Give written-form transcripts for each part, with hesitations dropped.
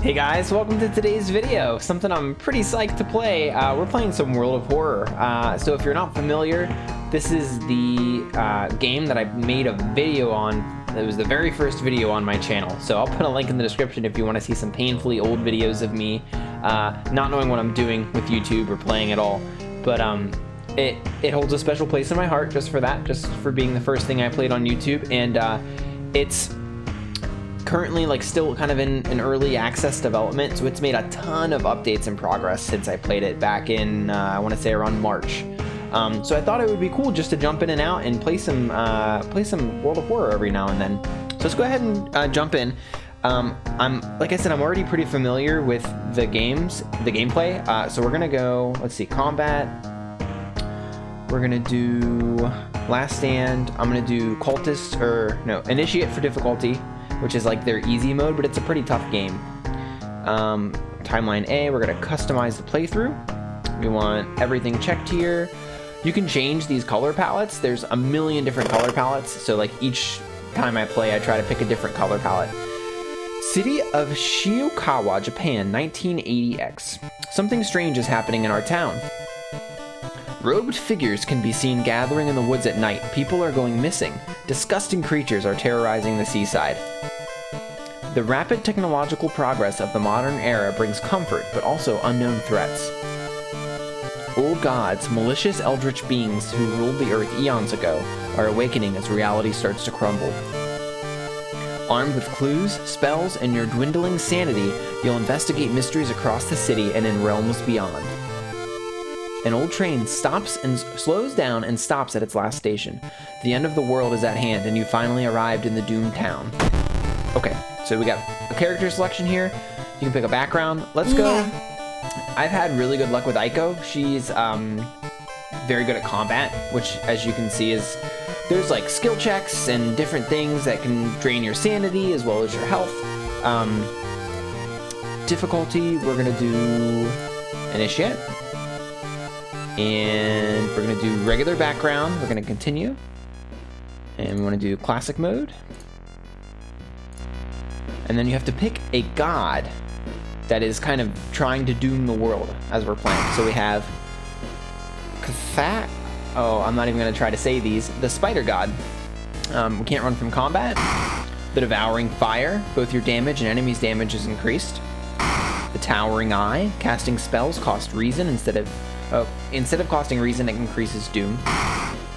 Hey guys, welcome to today's video. Something I'm pretty psyched to play. We're playing some World of Horror. So if you're not familiar, this is the game that I made a video on. It was the very first video on my channel. So I'll put a link in the description if you want to see some painfully old videos of me not knowing what I'm doing with YouTube or playing at all. But it holds a special place in my heart just for that, just for being the first thing I played on YouTube. And it's currently like still kind of in early access development, so it's made a ton of updates and progress since I played it back in I want to say around March. So I thought it would be cool just to jump in and out and play some World of Horror every now and then. So let's go ahead and jump in. Like I said, I'm already pretty familiar with the gameplay. So we're gonna go. Let's see, combat. We're gonna do Last Stand. I'm gonna do Cultist, or no, Initiate for difficulty, which is like their easy mode, but it's a pretty tough game. Timeline A, we're gonna customize the playthrough. We want everything checked here. You can change these color palettes. There's a million different color palettes, so like each time I play, I try to pick a different color palette. City of SHIOKAWA, Japan, 1980X. Something strange is happening in our town. Robed figures can be seen gathering in the woods at night. People are going missing. Disgusting creatures are terrorizing the seaside. The rapid technological progress of the modern era brings comfort, but also unknown threats. Old gods, malicious eldritch beings who ruled the earth eons ago, are awakening as reality starts to crumble. Armed with clues, spells, and your dwindling sanity, you'll investigate mysteries across the city and in realms beyond. An old train slows down and stops at its last station. The end of the world is at hand, and you finally arrived in the doomed town. Okay, so we got a character selection here. You can pick a background. Let's go. I've had really good luck with Aiko. She's very good at combat, which, as you can see, is there's like skill checks and different things that can drain your sanity as well as your health. Difficulty, we're gonna do Initiate. And we're gonna do regular background. We're gonna continue. And we wanna do classic mode. And then you have to pick a god that is kind of trying to doom the world as we're playing. So we have Kathat. Oh, I'm not even gonna try to say these. The spider god. We can't run from combat. The devouring fire. Both your damage and enemies' damage is increased. The towering eye. Casting spells cost reason instead of costing reason, it increases doom.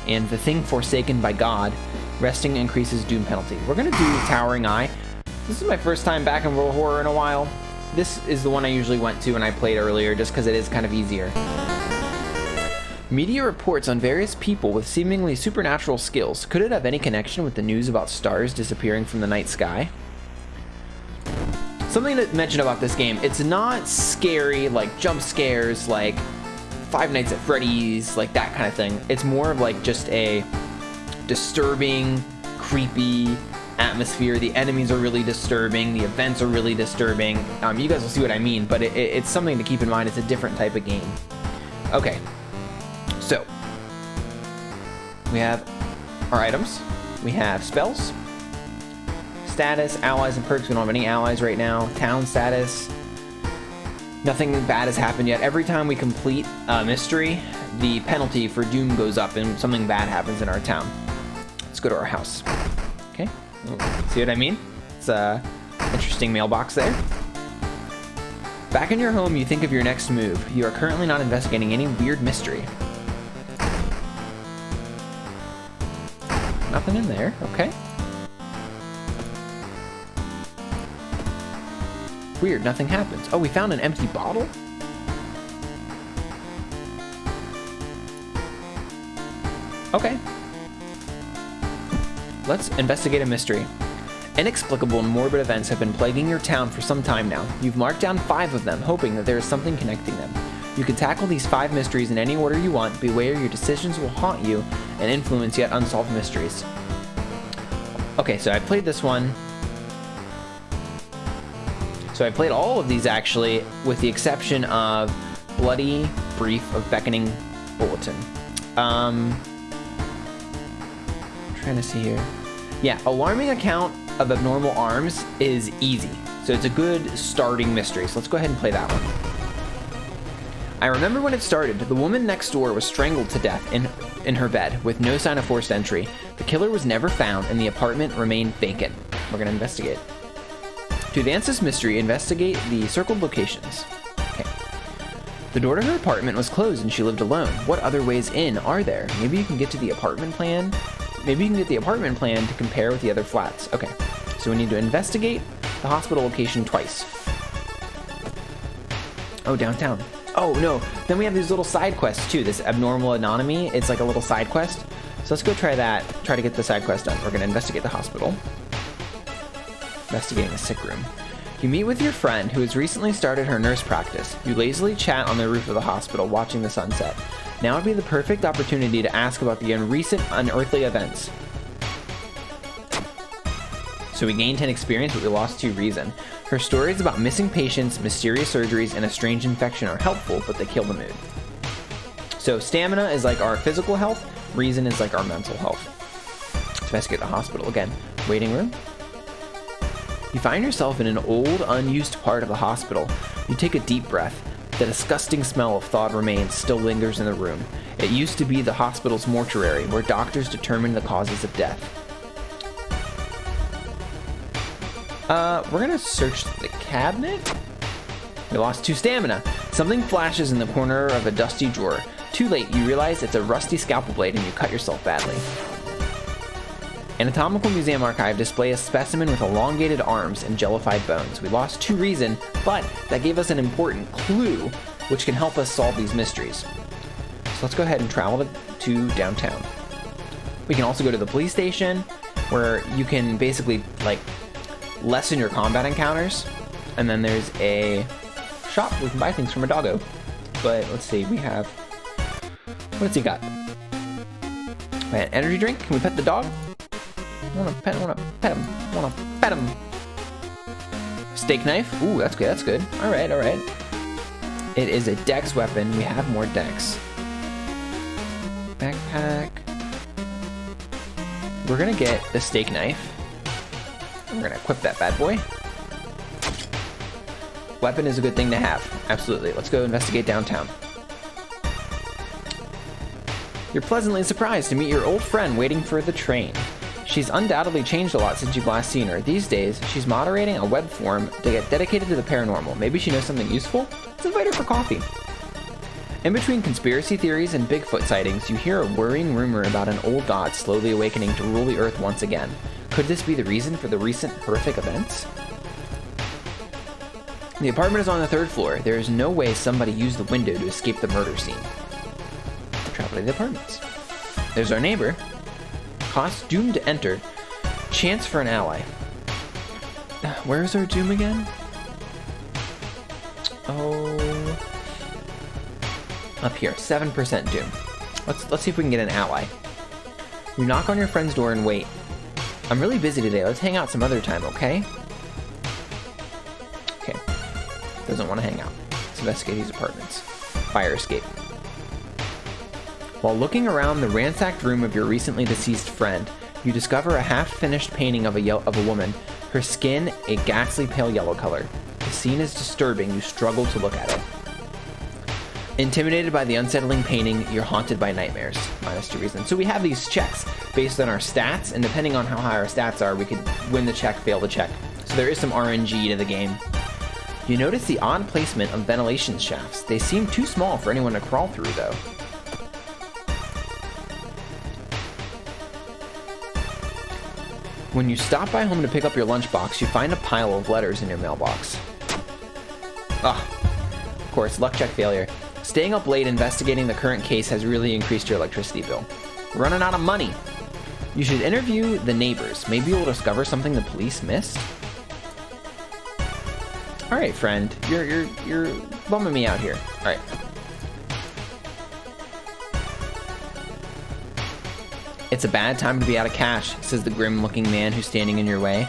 And the thing forsaken by God, resting increases doom penalty. We're gonna do Towering Eye. This is my first time back in World of Horror in a while. This is the one I usually went to when I played earlier, just because it is kind of easier. Media reports on various people with seemingly supernatural skills. Could it have any connection with the news about stars disappearing from the night sky? Something to mention about this game, it's not scary, like jump scares, like Five Nights at Freddy's, like that kind of thing. It's more of like just a disturbing, creepy atmosphere. The enemies are really disturbing. The events are really disturbing. You guys will see what I mean, but it's something to keep in mind. It's a different type of game. Okay, so we have our items. We have spells, status, allies, and perks. We don't have any allies right now. Town status. Nothing bad has happened yet. Every time we complete a mystery, the penalty for doom goes up and something bad happens in our town. Let's go to our house. Okay, see what I mean? It's a interesting mailbox there. Back in your home, you think of your next move. You are currently not investigating any weird mystery. Nothing in there, okay. Weird, nothing happens. Oh, we found an empty bottle? Okay. Let's investigate a mystery. Inexplicable and morbid events have been plaguing your town for some time now. You've marked down 5 of them, hoping that there is something connecting them. You can tackle these 5 mysteries in any order you want. Beware, your decisions will haunt you and influence yet unsolved mysteries. Okay, so I played this one. So I played all of these actually, with the exception of Bloody Brief of Beckoning Bulletin. Trying to see here. Yeah, alarming account of abnormal arms is easy. So it's a good starting mystery. So let's go ahead and play that one. I remember when it started. The woman next door was strangled to death in her bed with no sign of forced entry. The killer was never found and the apartment remained vacant. We're going to investigate. To advance this mystery, investigate the circled locations. Okay. The door to her apartment was closed and she lived alone. What other ways in are there? Maybe you can get to the apartment plan. Maybe you can get the apartment plan to compare with the other flats. Okay. So we need to investigate the hospital location twice. Oh, downtown. Oh, no. Then we have these little side quests, too. This abnormal anonymy. It's like a little side quest. So let's go try that. Try to get the side quest done. We're going to investigate the hospital. Investigating a sick room. You meet with your friend who has recently started her nurse practice. You lazily chat on the roof of the hospital, watching the sunset. Now would be the perfect opportunity to ask about the recent unearthly events. So we gained 10 experience, but we lost 2 reason. Her stories about missing patients, mysterious surgeries, and a strange infection are helpful, but they kill the mood. So stamina is like our physical health, reason is like our mental health. Let's investigate the hospital again. Waiting room. You find yourself in an old, unused part of the hospital. You take a deep breath. The disgusting smell of thawed remains still lingers in the room. It used to be the hospital's mortuary, where doctors determined the causes of death. We're gonna search the cabinet. We lost 2 stamina. Something flashes in the corner of a dusty drawer. Too late, you realize it's a rusty scalpel blade and you cut yourself badly. Anatomical Museum Archive display a specimen with elongated arms and jellified bones. We lost 2 reason, but that gave us an important clue, which can help us solve these mysteries. So let's go ahead and travel to downtown. We can also go to the police station, where you can basically, like, lessen your combat encounters. And then there's a shop where we can buy things from a doggo. But let's see, we have... What's he got? An energy drink? Can we pet the dog? I wanna pet him. Steak knife. Ooh, that's good, that's good. Alright. It is a dex weapon. We have more dex. Backpack. We're gonna get the steak knife. We're gonna equip that bad boy. Weapon is a good thing to have. Absolutely. Let's go investigate downtown. You're pleasantly surprised to meet your old friend waiting for the train. She's undoubtedly changed a lot since you've last seen her. These days, she's moderating a web forum to get dedicated to the paranormal. Maybe she knows something useful? Let's invite her for coffee. In between conspiracy theories and Bigfoot sightings, you hear a worrying rumor about an old god slowly awakening to rule the earth once again. Could this be the reason for the recent horrific events? The apartment is on the 3rd floor. There is no way somebody used the window to escape the murder scene. Travel to the apartments. There's our neighbor. Cost doomed to enter. Chance for an ally. Where's our doom again? Oh, up here, 7% doom. Let's see if we can get an ally. You knock on your friend's door and wait. I'm really busy today. Let's hang out some other time, okay? Okay. Doesn't want to hang out. Let's investigate these apartments. Fire escape. While looking around the ransacked room of your recently deceased friend, you discover a half-finished painting of a woman, her skin a ghastly pale yellow color. The scene is disturbing. You struggle to look at it. Intimidated by the unsettling painting, you're haunted by nightmares. -2 reason. So we have these checks based on our stats, and depending on how high our stats are, we could win the check, fail the check. So there is some RNG to the game. You notice the odd placement of ventilation shafts. They seem too small for anyone to crawl through, though. When you stop by home to pick up your lunchbox, you find a pile of letters in your mailbox. Of course, luck check failure. Staying up late investigating the current case has really increased your electricity bill. Running out of money. You should interview the neighbors. Maybe you'll discover something the police missed. All right, friend, you're bumming me out here. All right. It's a bad time to be out of cash, says the grim-looking man who's standing in your way.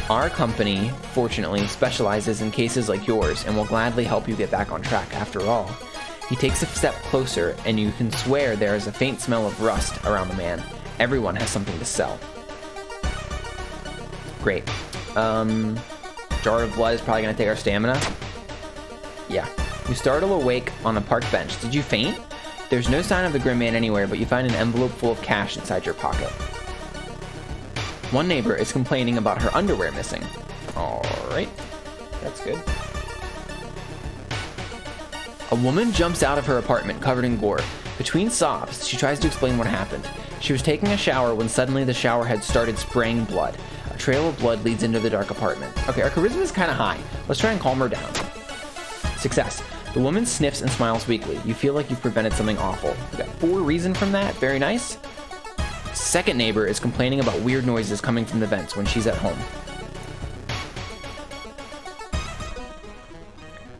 Our company, fortunately, specializes in cases like yours and will gladly help you get back on track after all. He takes a step closer, and you can swear there is a faint smell of rust around the man. Everyone has something to sell. Great. Jar of blood is probably gonna take our stamina. Yeah. You startle awake on a park bench. Did you faint? There's no sign of the Grim Man anywhere, but you find an envelope full of cash inside your pocket. One neighbor is complaining about her underwear missing. Alright. That's good. A woman jumps out of her apartment covered in gore. Between sobs, she tries to explain what happened. She was taking a shower when suddenly the shower head started spraying blood. A trail of blood leads into the dark apartment. Okay, our charisma is kind of high. Let's try and calm her down. Success. The woman sniffs and smiles weakly. You feel like you've prevented something awful. We got 4 reason from that. Very nice. Second neighbor is complaining about weird noises coming from the vents when she's at home.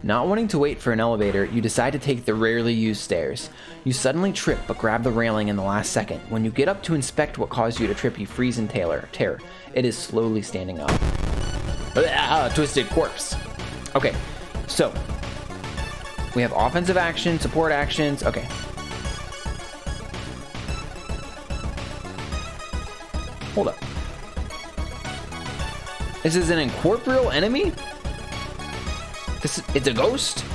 Not wanting to wait for an elevator, you decide to take the rarely used stairs. You suddenly trip but grab the railing in the last second. When you get up to inspect what caused you to trip, you freeze in terror. It is slowly standing up. Twisted corpse. Okay, so we have offensive action, support actions. Okay. Hold up. This is an incorporeal enemy? It's a ghost?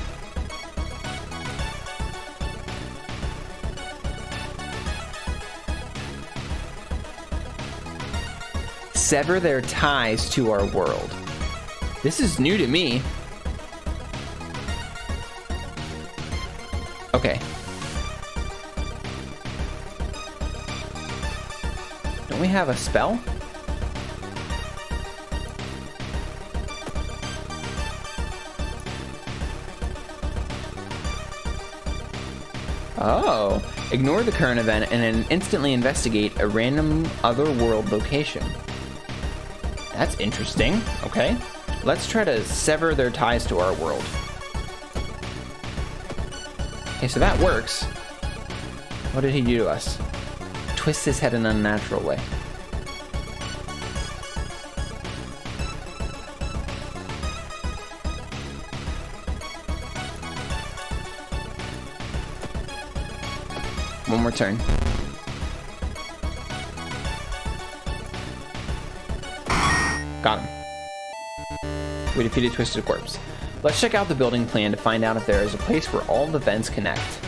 Sever their ties to our world. This is new to me. Okay. Don't we have a spell? Oh, ignore the current event and then instantly investigate a random other-world location. That's interesting. Okay, let's try to sever their ties to our world. Okay, so that works. What did he do to us? Twist his head in an unnatural way. One more turn. Got him. We defeated Twisted Corpse. Let's check out the building plan to find out if there is a place where all the vents connect.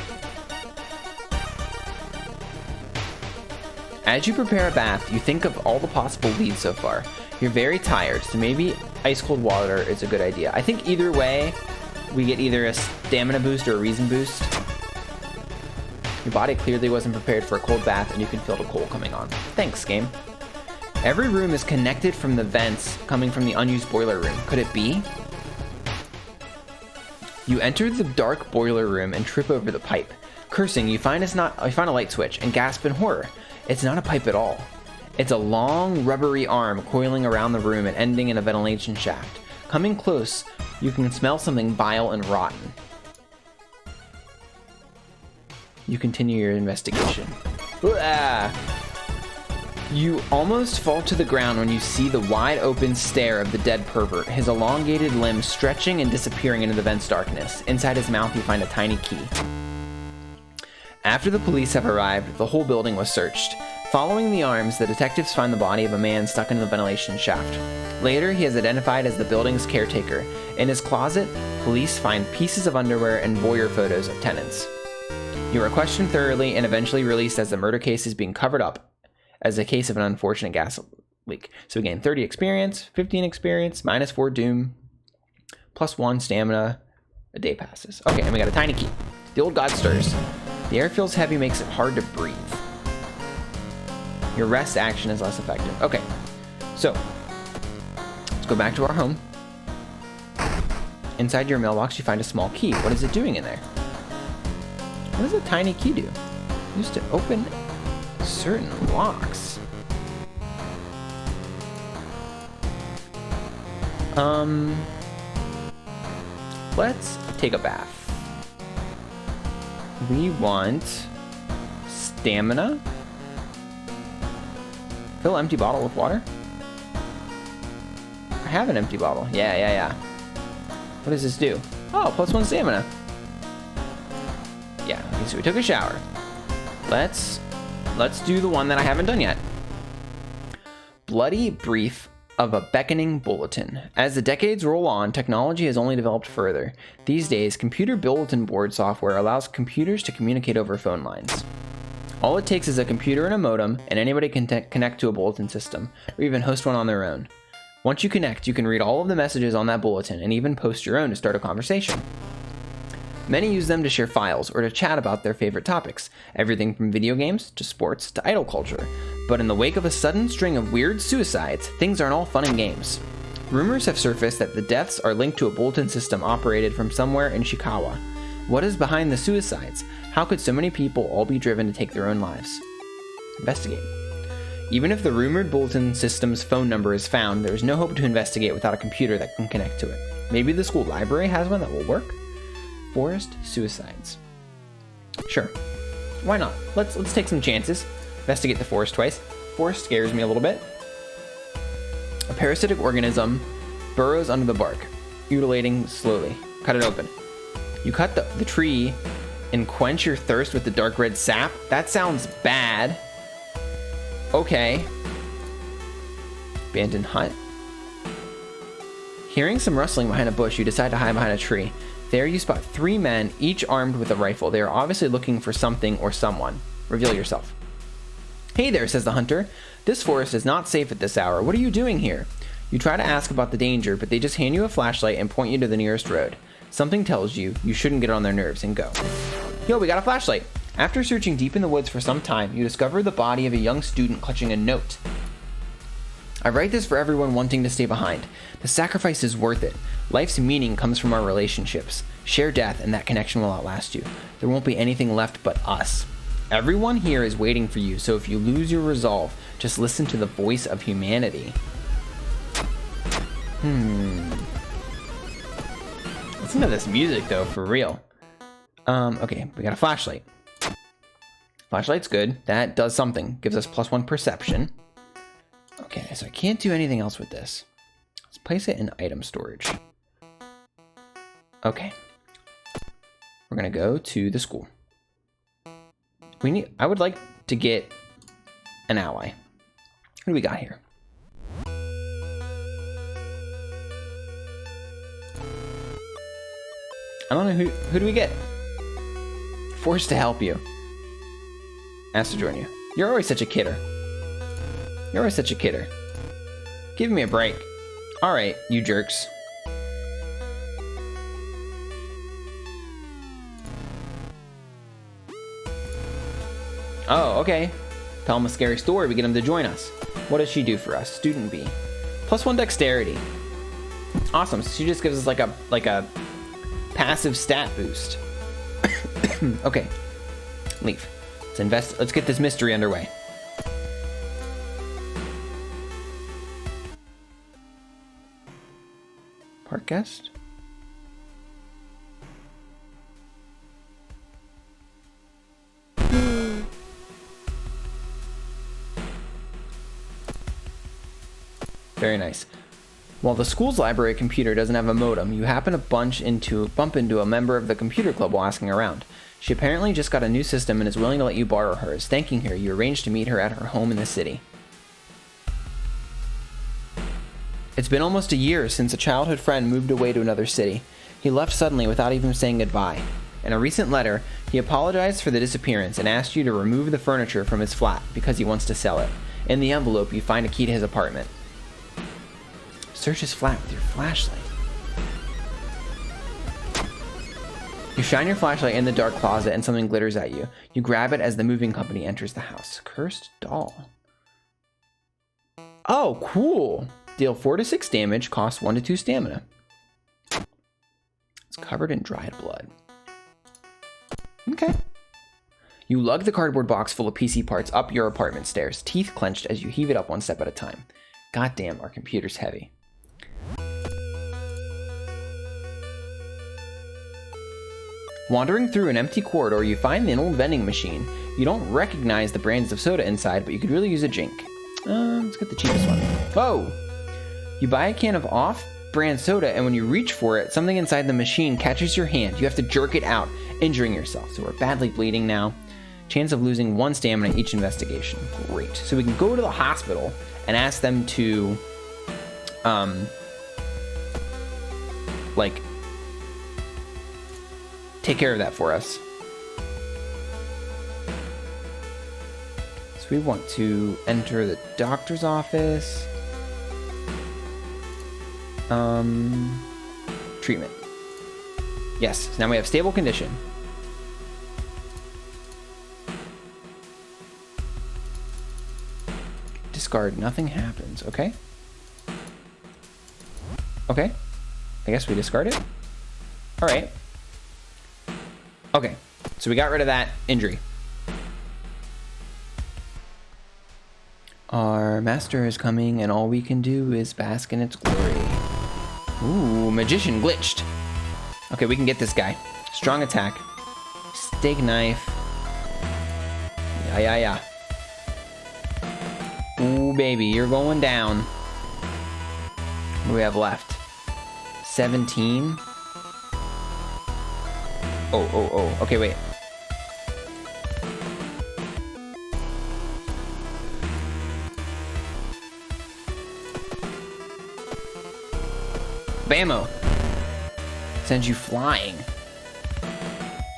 As you prepare a bath, you think of all the possible leads so far. You're very tired, so maybe ice cold water is a good idea. I think either way, we get either a stamina boost or a reason boost. Your body clearly wasn't prepared for a cold bath and you can feel the cold coming on. Thanks, game. Every room is connected from the vents coming from the unused boiler room. Could it be? You enter the dark boiler room and trip over the pipe. Cursing, you find a light switch and gasp in horror. It's not a pipe at all. It's a long, rubbery arm coiling around the room and ending in a ventilation shaft. Coming close, you can smell something vile and rotten. You continue your investigation. You almost fall to the ground when you see the wide open stare of the dead pervert, his elongated limbs stretching and disappearing into the vent's darkness. Inside his mouth you find a tiny key. After the police have arrived, the whole building was searched. Following the arms, the detectives find the body of a man stuck in the ventilation shaft. Later, he is identified as the building's caretaker. In his closet, police find pieces of underwear and voyeur photos of tenants. You are questioned thoroughly and eventually released as the murder case is being covered up as a case of an unfortunate gas leak. So we gain 30 experience, 15 experience, minus 4 doom, plus 1 stamina, a day passes. Okay, and we got a tiny key. The old god stirs. The air feels heavy, makes it hard to breathe. Your rest action is less effective. Okay, so let's go back to our home. Inside your mailbox, you find a small key. What is it doing in there? What does a tiny key do? Used to open certain locks. Let's take a bath. We want stamina. Fill empty bottle with water. I have an empty bottle. Yeah. What does this do? Oh, plus 1 stamina. Yeah, okay, so we took a shower. Let's do the one that I haven't done yet. Bloody brief of a beckoning bulletin. As the decades roll on, technology has only developed further. These days, computer bulletin board software allows computers to communicate over phone lines. All it takes is a computer and a modem, and anybody can connect to a bulletin system, or even host one on their own. Once you connect, you can read all of the messages on that bulletin, and even post your own to start a conversation. Many use them to share files or to chat about their favorite topics, everything from video games to sports to idol culture. But in the wake of a sudden string of weird suicides, things aren't all fun and games. Rumors have surfaced that the deaths are linked to a bulletin system operated from somewhere in SHIOKAWA. What is behind the suicides? How could so many people all be driven to take their own lives? Investigate. Even if the rumored bulletin system's phone number is found, there is no hope to investigate without a computer that can connect to it. Maybe the school library has one that will work? Forest suicides. Sure. Why not? Let's take some chances. Investigate the forest twice. Forest scares me a little bit. A parasitic organism burrows under the bark, mutilating slowly. Cut it open. You cut the tree and quench your thirst with the dark red sap? That sounds bad. Okay. Abandoned hut. Hearing some rustling behind a bush, you decide to hide behind a tree. There you spot 3 men, each armed with a rifle. They are obviously looking for something or someone. Reveal yourself. Hey there, says the hunter. This forest is not safe at this hour. What are you doing here? You try to ask about the danger, but they just hand you a flashlight and point you to the nearest road. Something tells you you shouldn't get on their nerves and go. Yo, we got a flashlight. After searching deep in the woods for some time, you discover the body of a young student clutching a note. I write this for everyone wanting to stay behind. The sacrifice is worth it. Life's meaning comes from our relationships. Share death and that connection will outlast you. There won't be anything left but us. Everyone here is waiting for you, so if you lose your resolve, just listen to the voice of humanity. Listen to this music though, for real. Okay, we got a flashlight. Flashlight's good. That does something. Gives us +1 perception. Okay, so I can't do anything else with this. Let's place it in item storage. Okay. We're gonna go to the school. I would like to get an ally. What do we got here? I don't know who do we get? Forced to help you. Asked to join you. You're always such a kidder. You're always such a kidder. Give me a break. Alright, you jerks. Oh, okay. Tell him a scary story, we get him to join us. What does she do for us? Student B. +1 dexterity. Awesome, so she just gives us like a passive stat boost. Okay. Leave. Let's get this mystery underway. Park guest? Very nice. While the school's library computer doesn't have a modem, you happen to bump into a member of the computer club while asking around. She apparently just got a new system and is willing to let you borrow hers. Thanking her, you arrange to meet her at her home in the city. It's been almost a year since a childhood friend moved away to another city. He left suddenly without even saying goodbye. In a recent letter, he apologized for the disappearance and asked you to remove the furniture from his flat because he wants to sell it. In the envelope, you find a key to his apartment. Search his flat with your flashlight. You shine your flashlight in the dark closet and something glitters at you. You grab it as the moving company enters the house. Cursed doll. Oh, cool. Deal 4 to 6 damage, costs 1 to 2 stamina. It's covered in dried blood. Okay. You lug the cardboard box full of PC parts up your apartment stairs, teeth clenched as you heave it up one step at a time. Goddamn, our computer's heavy. Wandering through an empty corridor, you find an old vending machine. You don't recognize the brands of soda inside, but you could really use a drink. Let's get the cheapest one. Whoa! You buy a can of off-brand soda, and when you reach for it, something inside the machine catches your hand. You have to jerk it out, injuring yourself. So we're badly bleeding now. Chance of losing 1 stamina each investigation. Great. So we can go to the hospital and ask them to like, take care of that for us. So we want to enter the doctor's office. Treatment. Yes, so now we have stable condition. Discard, nothing happens, okay? Okay, I guess we discard it. All right. Okay, so we got rid of that injury. Our master is coming, and all we can do is bask in its glory. Ooh, magician glitched. Okay, we can get this guy. Strong attack. Steak knife. Yeah. Ooh, baby, you're going down. What do we have left? 17. Oh. Okay, wait. Bammo. Sends you flying.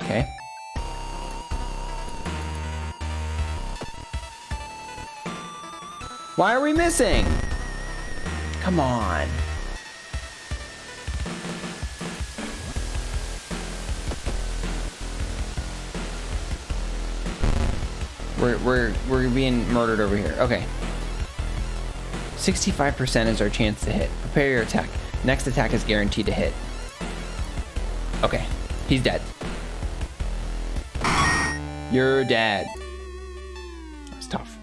Okay. Why are we missing? Come on. We're being murdered over here. Okay. 65% is our chance to hit. Prepare your attack. Next attack is guaranteed to hit. Okay. He's dead. You're dead. That's tough.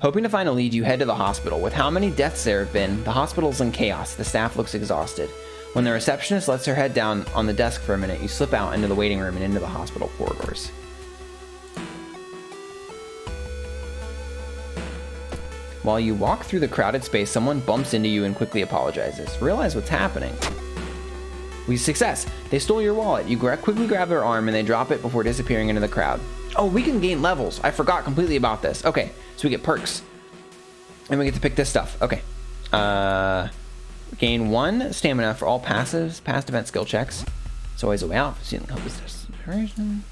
Hoping to find a lead, you head to the hospital. With how many deaths there have been, the hospital's in chaos. The staff looks exhausted. When the receptionist lets her head down on the desk for a minute, you slip out into the waiting room and into the hospital corridors. While you walk through the crowded space, someone bumps into you and quickly apologizes. Realize what's happening. Success! They stole your wallet. You quickly grab their arm and they drop it before disappearing into the crowd. Oh, we can gain levels. I forgot completely about this. Okay, so we get perks. And we get to pick this stuff. Okay. Gain 1 stamina for all past event skill checks. It's always a way out. Seeing help is desperation.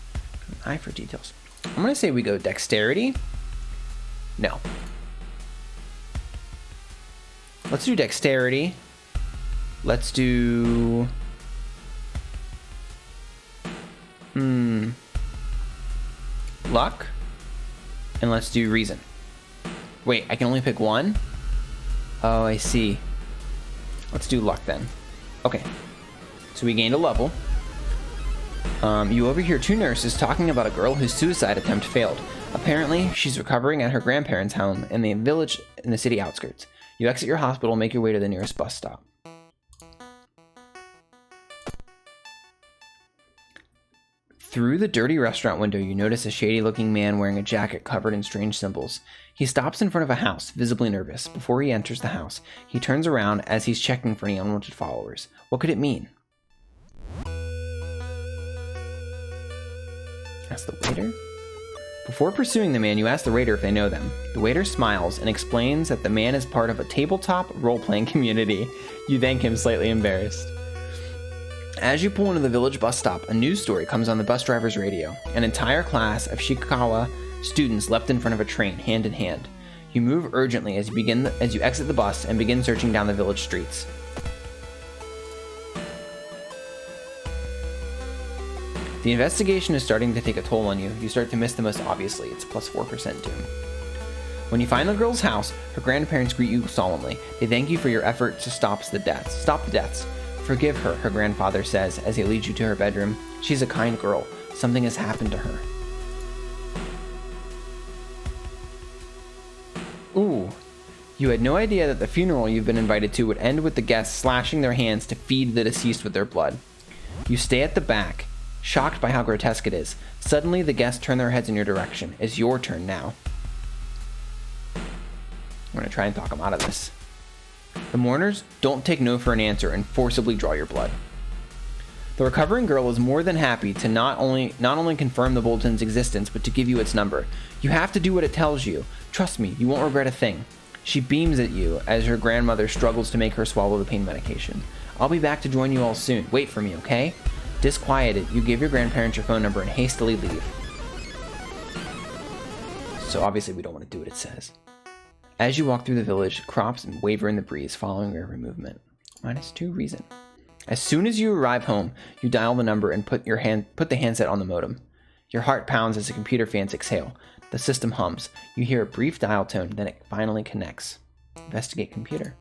Eye for details. I'm going to say we go dexterity. No. Let's do dexterity. Let's do... luck. And let's do reason. Wait, I can only pick one? Oh, I see. Let's do luck then. Okay. So we gained a level. You overhear 2 nurses talking about a girl whose suicide attempt failed. Apparently, she's recovering at her grandparents' home in the village in the city outskirts. You exit your hospital and make your way to the nearest bus stop. Through the dirty restaurant window, you notice a shady-looking man wearing a jacket covered in strange symbols. He stops in front of a house, visibly nervous. Before he enters the house, he turns around as he's checking for any unwanted followers. What could it mean? Ask the waiter. Before pursuing the man, you ask the waiter if they know them. The waiter smiles and explains that the man is part of a tabletop role-playing community. You thank him, slightly embarrassed. As you pull into the village bus stop, a news story comes on the bus driver's radio. An entire class of SHIOKAWA students leapt in front of a train, hand in hand. You move urgently as you exit the bus and begin searching down the village streets. The investigation is starting to take a toll on you. You start to miss the most obviously. It's plus 4% doom. When you find the girl's house, her grandparents greet you solemnly. They thank you for your effort to stop the deaths. Forgive her, her grandfather says as he leads you to her bedroom. She's a kind girl. Something has happened to her. Ooh. You had no idea that the funeral you've been invited to would end with the guests slashing their hands to feed the deceased with their blood. You stay at the back, shocked by how grotesque it is. Suddenly, the guests turn their heads in your direction. It's your turn now. I'm going to try and talk them out of this. The mourners don't take no for an answer and forcibly draw your blood. The recovering girl is more than happy to not only confirm the bulletin's existence, but to give you its number. You have to do what it tells you. Trust me, you won't regret a thing. She beams at you as her grandmother struggles to make her swallow the pain medication. I'll be back to join you all soon. Wait for me, okay? Disquieted, you give your grandparents your phone number and hastily leave. So obviously we don't want to do what it says. As you walk through the village, crops waver in the breeze, following your every movement. -2 reason. As soon as you arrive home, you dial the number and put the handset on the modem. Your heart pounds as the computer fans exhale. The system hums. You hear a brief dial tone, then it finally connects. Investigate computer.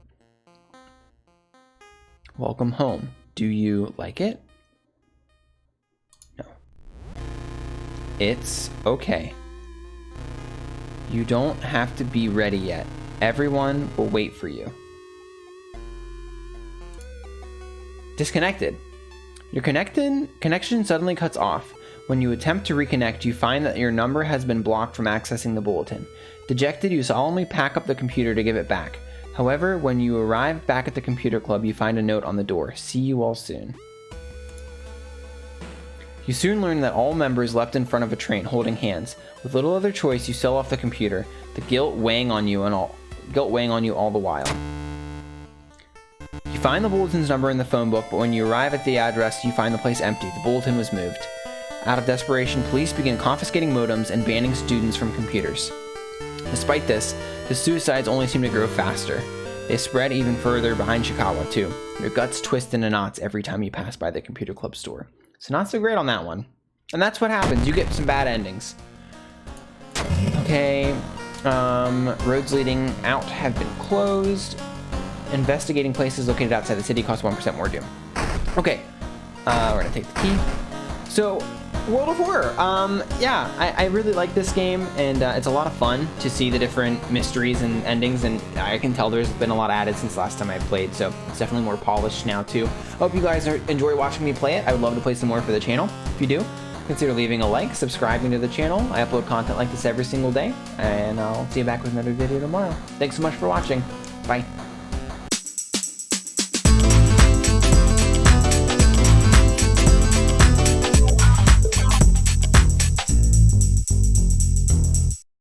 Welcome home. Do you like it? No. It's okay. You don't have to be ready yet. Everyone will wait for you. Disconnected. Your connection suddenly cuts off. When you attempt to reconnect, you find that your number has been blocked from accessing the bulletin. Dejected, you solemnly pack up the computer to give it back. However, when you arrive back at the computer club, you find a note on the door. See you all soon. You soon learn that all members left in front of a train, holding hands. With little other choice, you sell off the computer, the guilt weighing on you all the while. You find the bulletin's number in the phone book, but when you arrive at the address, you find the place empty. The bulletin was moved. Out of desperation, police begin confiscating modems and banning students from computers. Despite this, the suicides only seem to grow faster. They spread even further behind SHIOKAWA, too. Your guts twist into knots every time you pass by the computer club store. So not so great on that one. And that's what happens. You get some bad endings. Okay. Roads leading out have been closed. Investigating places located outside the city cost 1% more doom. Okay. We're going to take the key. So, World of Horror. Yeah, I really like this game, and it's a lot of fun to see the different mysteries and endings, and I can tell there's been a lot added since last time I played, so it's definitely more polished now too. I hope you guys enjoy watching me play it. I would love to play some more for the channel. If you do, consider leaving a like, subscribing to the channel. I upload content like this every single day, and I'll see you back with another video tomorrow. Thanks so much for watching. Bye.